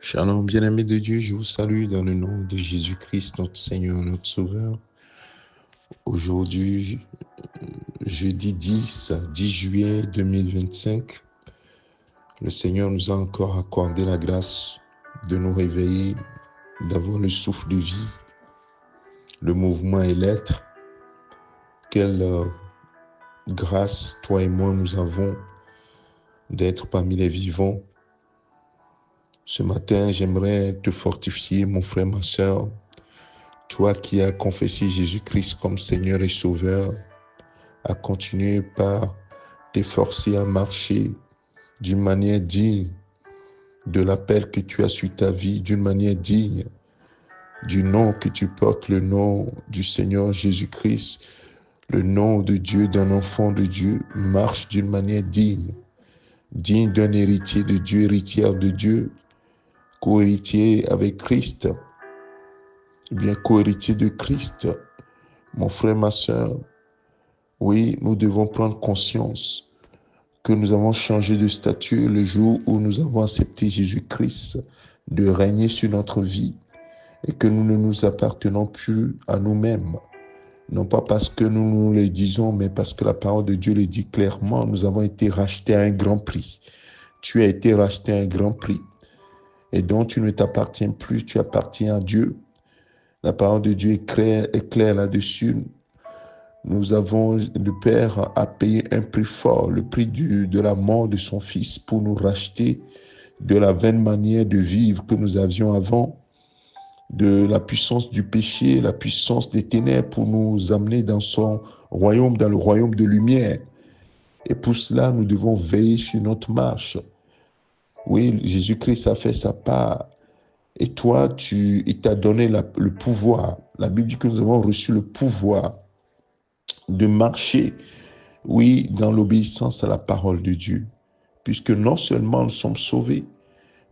Shalom, bien-aimés de Dieu, je vous salue dans le nom de Jésus-Christ, notre Seigneur, notre Sauveur. Aujourd'hui, jeudi 10 juillet 2025, le Seigneur nous a encore accordé la grâce de nous réveiller, d'avoir le souffle de vie, le mouvement et l'être. Quelle grâce, toi et moi, nous avons d'être parmi les vivants. Ce matin, j'aimerais te fortifier, mon frère, ma sœur. Toi qui as confessé Jésus-Christ comme Seigneur et Sauveur, à continuer par t'efforcer à marcher d'une manière digne de l'appel que tu as sur ta vie, d'une manière digne du nom que tu portes, le nom du Seigneur Jésus-Christ, le nom de Dieu, d'un enfant de Dieu. Marche d'une manière digne d'un héritier de Dieu, héritière de Dieu, co-héritier avec Christ, ou bien co-héritier de Christ. Mon frère, ma sœur, oui, nous devons prendre conscience que nous avons changé de statut le jour où nous avons accepté Jésus-Christ de régner sur notre vie et que nous ne nous appartenons plus à nous-mêmes. Non pas parce que nous nous le disons, mais parce que la parole de Dieu le dit clairement. Nous avons été rachetés à un grand prix. Tu as été racheté à un grand prix. Et donc tu ne t'appartiens plus, tu appartiens à Dieu. La parole de Dieu est claire là-dessus. Le Père a payé un prix fort, le prix de la mort de son Fils pour nous racheter de la vaine manière de vivre que nous avions avant, de la puissance du péché, la puissance des ténèbres pour nous amener dans son royaume, dans le royaume de lumière. Et pour cela, nous devons veiller sur notre marche. Oui, Jésus-Christ a fait sa part. Et toi, il t'a donné le pouvoir. La Bible dit que nous avons reçu le pouvoir de marcher, oui, dans l'obéissance à la parole de Dieu. Puisque non seulement nous sommes sauvés,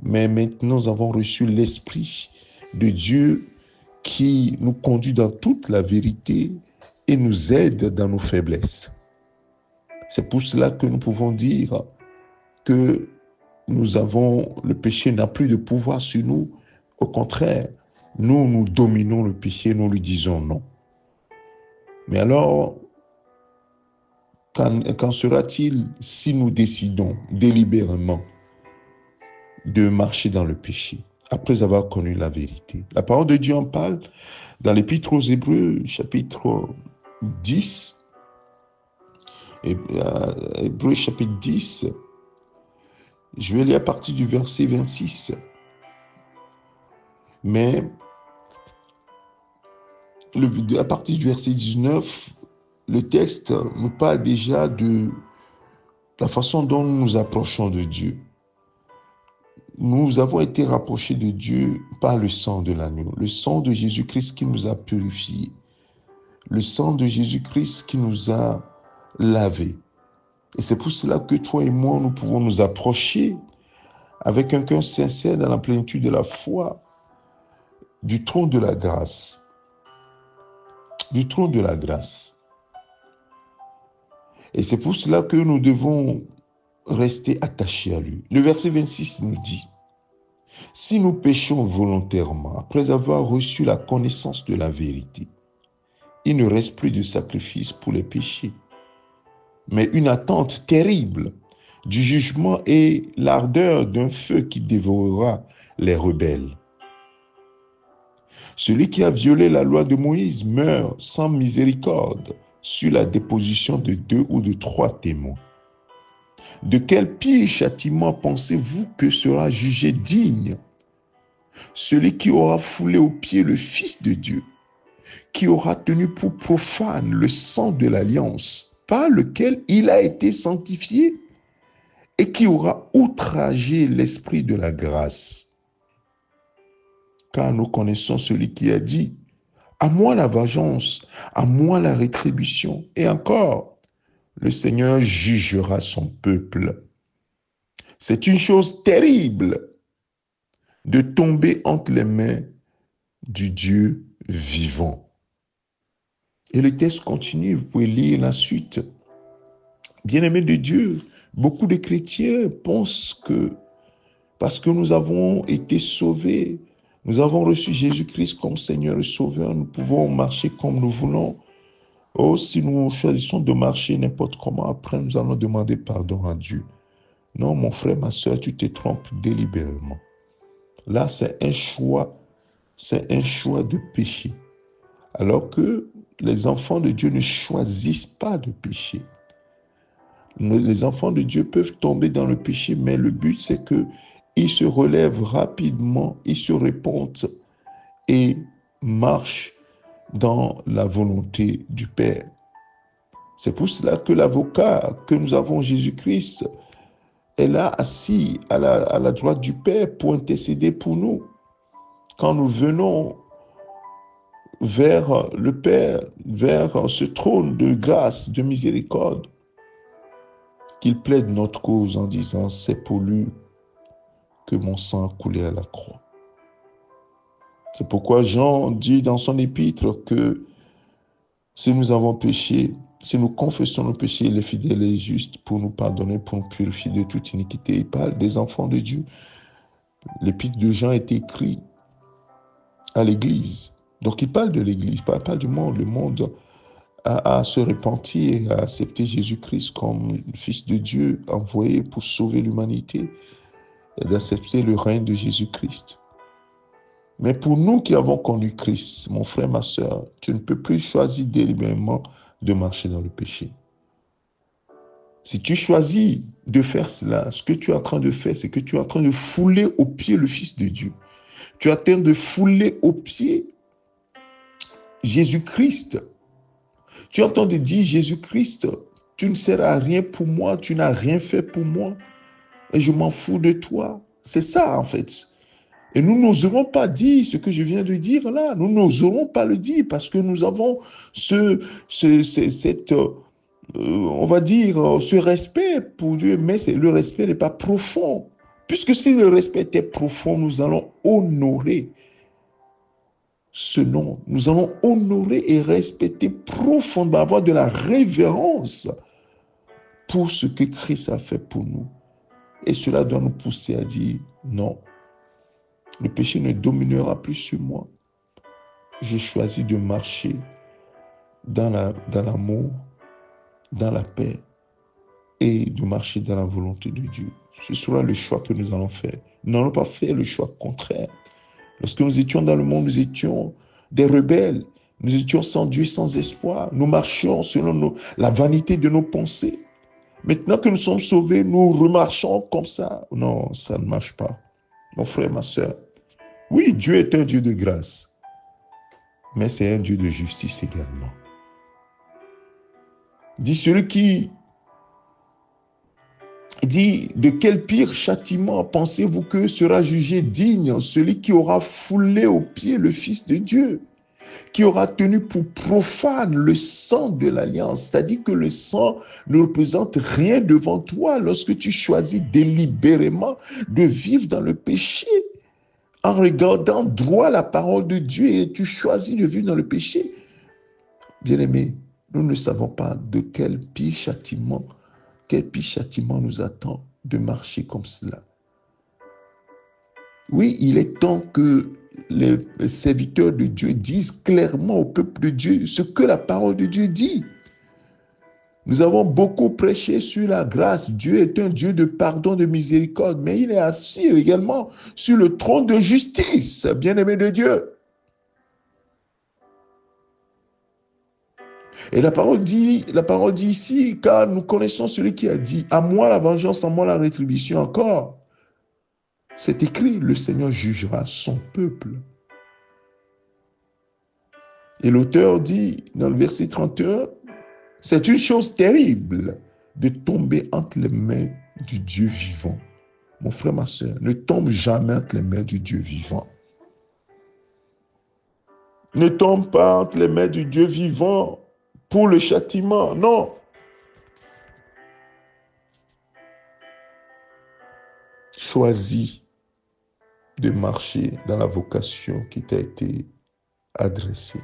mais maintenant nous avons reçu l'Esprit de Dieu qui nous conduit dans toute la vérité et nous aide dans nos faiblesses. C'est pour cela que nous pouvons dire que le péché n'a plus de pouvoir sur nous. Au contraire, nous dominons le péché, nous lui disons non. Mais alors, qu'en sera-t-il si nous décidons délibérément de marcher dans le péché, après avoir connu la vérité? La parole de Dieu en parle dans l'Épître aux Hébreux, chapitre 10, Hébreux chapitre 10, je vais lire à partir du verset 26. Mais à partir du verset 19, le texte nous parle déjà de la façon dont nous nous approchons de Dieu. Nous avons été rapprochés de Dieu par le sang de l'agneau, le sang de Jésus-Christ qui nous a purifiés, le sang de Jésus-Christ qui nous a lavés. Et c'est pour cela que toi et moi, nous pouvons nous approcher avec un cœur sincère dans la plénitude de la foi du trône de la grâce. Du trône de la grâce. Et c'est pour cela que nous devons rester attachés à lui. Le verset 26 nous dit: si nous péchons volontairement, après avoir reçu la connaissance de la vérité, il ne reste plus de sacrifice pour les péchés, mais une attente terrible du jugement et l'ardeur d'un feu qui dévorera les rebelles. Celui qui a violé la loi de Moïse meurt sans miséricorde sur la déposition de 2 ou de 3 témoins. De quel pire châtiment pensez-vous que sera jugé digne celui qui aura foulé aux pieds le Fils de Dieu, qui aura tenu pour profane le sang de l'alliance par lequel il a été sanctifié et qui aura outragé l'esprit de la grâce? Car nous connaissons celui qui a dit: à moi la vengeance, à moi la rétribution. Et encore, le Seigneur jugera son peuple. C'est une chose terrible de tomber entre les mains du Dieu vivant. Et le texte continue, vous pouvez lire la suite. Bien-aimés de Dieu, beaucoup de chrétiens pensent que parce que nous avons été sauvés. Nous avons reçu Jésus-Christ comme Seigneur et Sauveur. Nous pouvons marcher comme nous voulons. Oh, si nous choisissons de marcher n'importe comment, après nous allons demander pardon à Dieu. Non, mon frère, ma soeur, tu te trompes délibérément. Là, c'est un choix de péché. Alors que les enfants de Dieu ne choisissent pas de pécher. Les enfants de Dieu peuvent tomber dans le péché, mais le but, c'est qu'ils se relèvent rapidement, ils se répondent et marchent dans la volonté du Père. C'est pour cela que l'avocat que nous avons, Jésus-Christ, est là assis à la droite du Père pour intercéder pour nous. Quand nous venons vers le Père, vers ce trône de grâce, de miséricorde, qu'il plaide notre cause en disant « C'est pour lui que mon sang a coulé à la croix ». C'est pourquoi Jean dit dans son épître que si nous avons péché, si nous confessons nos péchés, il est fidèle et juste pour nous pardonner, pour nous purifier de toute iniquité. Il parle des enfants de Dieu. L'épître de Jean est écrit à l'Église. Donc il parle de l'Église, il parle du monde. Le monde à se repentir, à accepter Jésus-Christ comme le Fils de Dieu envoyé pour sauver l'humanité et d'accepter le règne de Jésus-Christ. Mais pour nous qui avons connu Christ, mon frère, ma soeur, tu ne peux plus choisir délibérément de marcher dans le péché. Si tu choisis de faire cela, ce que tu es en train de faire, c'est que tu es en train de fouler aux pieds le Fils de Dieu. Tu es en train de fouler aux pieds Jésus-Christ. Tu es en train de dire, Jésus-Christ, tu ne sers à rien pour moi, tu n'as rien fait pour moi, et je m'en fous de toi. C'est ça, en fait. Et nous n'oserons pas dire ce que je viens de dire là. Nous n'oserons pas le dire parce que nous avons on va dire, ce respect pour Dieu, mais le respect n'est pas profond. Puisque si le respect était profond, nous allons honorer ce nom. Nous allons honorer et respecter profondément, avoir de la révérence pour ce que Christ a fait pour nous. Et cela doit nous pousser à dire non. Le péché ne dominera plus sur moi. J'ai choisi de marcher dans l'amour, dans la paix et de marcher dans la volonté de Dieu. Ce sera le choix que nous allons faire. Nous n'allons pas faire le choix contraire. Lorsque nous étions dans le monde, nous étions des rebelles. Nous étions sans Dieu, sans espoir. Nous marchions selon la vanité de nos pensées. Maintenant que nous sommes sauvés, nous remarchons comme ça. Non, ça ne marche pas. Mon frère, ma soeur, oui, Dieu est un Dieu de grâce, mais c'est un Dieu de justice également. Dit celui qui dit, de quel pire châtiment pensez-vous que sera jugé digne celui qui aura foulé aux pieds le Fils de Dieu, qui aura tenu pour profane le sang de l'alliance, c'est-à-dire que le sang ne représente rien devant toi lorsque tu choisis délibérément de vivre dans le péché, en regardant droit la parole de Dieu et tu choisis de vivre dans le péché. Bien-aimés, nous ne savons pas de quel pire châtiment nous attend de marcher comme cela. Oui, il est temps que les serviteurs de Dieu disent clairement au peuple de Dieu ce que la parole de Dieu dit. Nous avons beaucoup prêché sur la grâce. Dieu est un Dieu de pardon, de miséricorde, mais il est assis également sur le trône de justice, bien-aimé de Dieu. Et la parole dit ici, car nous connaissons celui qui a dit, à moi la vengeance, à moi la rétribution encore. C'est écrit, le Seigneur jugera son peuple. Et l'auteur dit, dans le verset 31, c'est une chose terrible de tomber entre les mains du Dieu vivant. Mon frère, ma soeur, ne tombe jamais entre les mains du Dieu vivant. Ne tombe pas entre les mains du Dieu vivant pour le châtiment, non. Choisis de marcher dans la vocation qui t'a été adressée.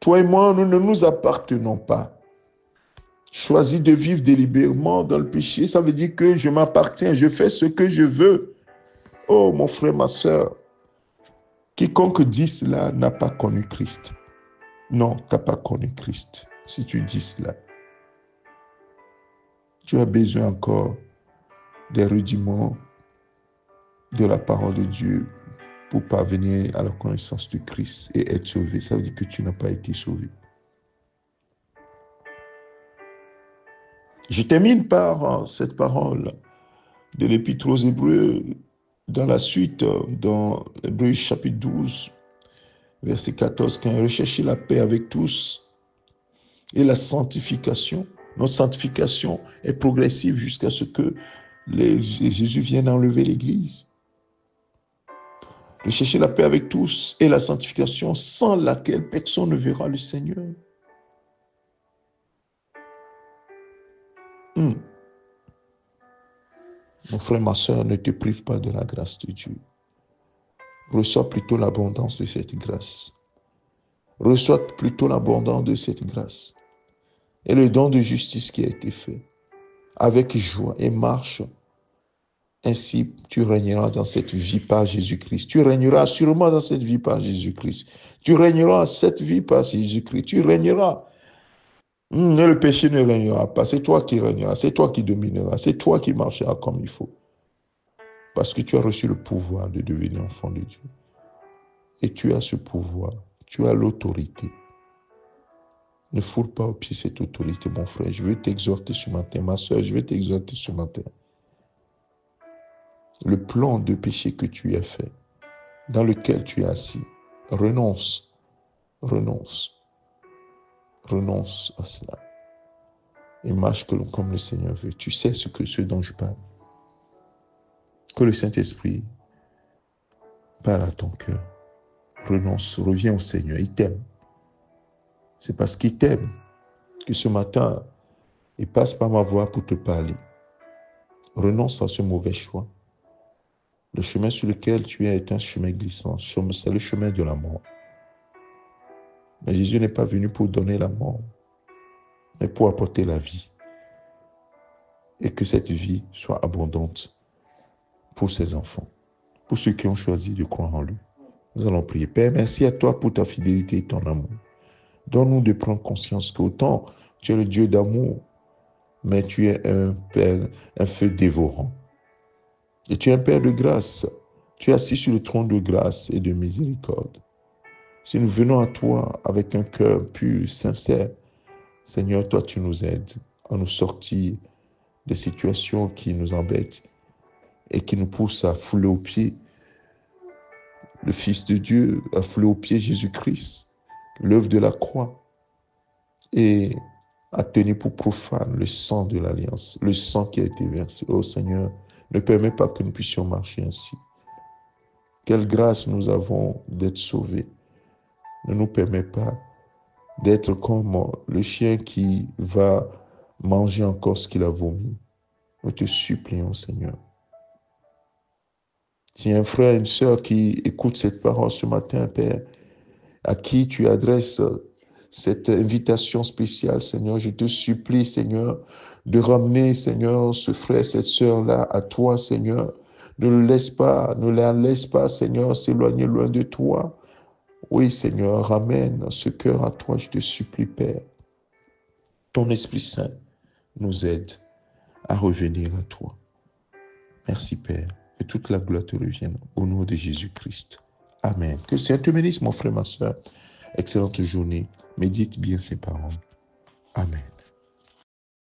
Toi et moi, nous ne nous appartenons pas. Choisis de vivre délibérément dans le péché. Ça veut dire que je m'appartiens, je fais ce que je veux. Oh, mon frère, ma soeur, quiconque dit cela n'a pas connu Christ. Non, tu n'as pas connu Christ. Si tu dis cela, tu as besoin encore des rudiments de la parole de Dieu pour parvenir à la connaissance de Christ et être sauvé. Ça veut dire que tu n'as pas été sauvé. Je termine par cette parole de l'Épître aux Hébreux dans la suite, dans Hébreux chapitre 12, verset 14, quand recherchez la paix avec tous et la sanctification. Notre sanctification est progressive jusqu'à ce que Jésus vienne enlever l'Église. Recherchez la paix avec tous et la sanctification sans laquelle personne ne verra le Seigneur. Mon frère, ma soeur, ne te prive pas de la grâce de Dieu. Reçois plutôt l'abondance de cette grâce. Reçois plutôt l'abondance de cette grâce. Et le don de justice qui a été fait. Avec joie et marche. Ainsi, tu régneras dans cette vie par Jésus-Christ. Tu régneras sûrement dans cette vie par Jésus-Christ. Tu régneras cette vie par Jésus-Christ. Tu régneras. Et le péché ne régnera pas. C'est toi qui régneras. C'est toi qui domineras. C'est toi qui marcheras comme il faut. Parce que tu as reçu le pouvoir de devenir enfant de Dieu. Et tu as ce pouvoir. Tu as l'autorité. Ne foule pas au pied cette autorité, mon frère. Je veux t'exhorter ce matin. Ma soeur, je veux t'exhorter ce matin. Le plan de péché que tu as fait, dans lequel tu es assis, renonce à cela. Et marche comme le Seigneur veut. Tu sais ce dont je parle. Que le Saint-Esprit parle à ton cœur. Renonce, reviens au Seigneur. Il t'aime. C'est parce qu'il t'aime que ce matin, il passe par ma voix pour te parler. Renonce à ce mauvais choix. Le chemin sur lequel tu es est un chemin glissant. C'est le chemin de la mort. Mais Jésus n'est pas venu pour donner la mort, mais pour apporter la vie. Et que cette vie soit abondante pour ses enfants, pour ceux qui ont choisi de croire en lui. Nous allons prier. Père, merci à toi pour ta fidélité et ton amour. Donne-nous de prendre conscience qu'autant tu es le Dieu d'amour, mais tu es un Père, un feu dévorant. Et tu es un Père de grâce. Tu es assis sur le trône de grâce et de miséricorde. Si nous venons à toi avec un cœur pur, sincère, Seigneur, toi tu nous aides à nous sortir des situations qui nous embêtent et qui nous poussent à fouler aux pieds le Fils de Dieu, à fouler aux pieds Jésus-Christ, l'œuvre de la croix, et à tenir pour profane le sang de l'alliance, le sang qui a été versé. Oh Seigneur, ne permets pas que nous puissions marcher ainsi. Quelle grâce nous avons d'être sauvés. Ne nous permets pas d'être comme le chien qui va manger encore ce qu'il a vomi. Nous te supplions, Seigneur. Si un frère, une sœur qui écoute cette parole ce matin, Père, à qui tu adresses cette invitation spéciale, Seigneur, je te supplie, Seigneur, de ramener, Seigneur, ce frère, cette sœur-là à toi, Seigneur. Ne la laisse pas, Seigneur, s'éloigner loin de toi. Oui, Seigneur, ramène ce cœur à toi, je te supplie, Père. Ton Esprit Saint nous aide à revenir à toi. Merci, Père. Que toute la gloire te revienne au nom de Jésus-Christ. Amen. Que le Seigneur te bénisse, mon frère, ma soeur. Excellente journée. Médite bien ces paroles. Amen.